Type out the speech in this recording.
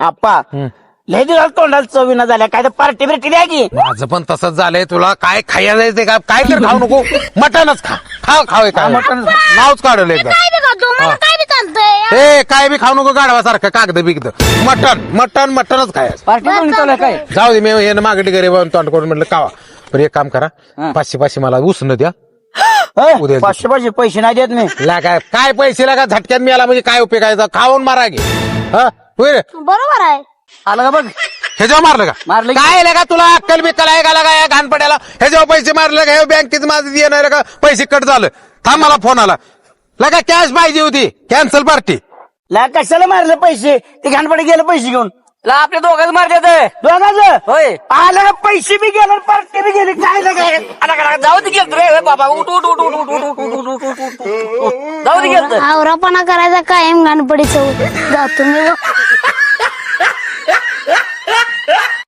आप्पा लय दिवस तोंडाला चवीना झाल्या काय तर पार्टी बिर्टी द्या की. माझं पण तसंच झालंय. तुला काय खायला जायचंय का? काय तर खाऊ नको. मटनच खा. खावे काय मटण नावच काढलं एकदा. काय बी खातो मला काय बी चालतंय. हे काय बी खाऊ नको गाढवासारखं कागद बिगद. मटनच खायचं. पार्टी कोणी चालू काय जाऊ दे. मी हे मागडी घरी तोंड करून म्हटलं कावा. पण एक काम करा 500 मला उसनं द्या. उद्या 500 पैसे नाही देत मी. काय पैसे लागा झटक्यात मिळाला म्हणजे काय उपयोगायचा? खाऊन मारा गे. हा होय रे. बरोबर आहे. आलं का बघ ह्याच्यावर मारलं का? मारलं की. काय लगा तुला अक्कल बिक्कल आहे का लगा या घाणपड्याला? ह्याच्यावर पैसे मारले का? हे बँकेत माझं येणार का? पैसे कट झालं. थांब मला फोन आला. लगा कॅश पाहिजे होती. Cancel party. ला कशाला मारले पैसे? ते घाणपडे गेले पैसे घेऊन. ला आपल्या दोघांचं मारतात. दोघांचं होय आलं का? पैसे बी गेले पार्टी बी गेली. काय काय जाऊ दे गेलतो रे बाबा. उठ उठ उठ उठ उठ उठ उठ उठ उठ उठ उठ उठ. जाऊ दे गेलतो. आवरापणा करायचा कायम गणपतीचं जातो मी.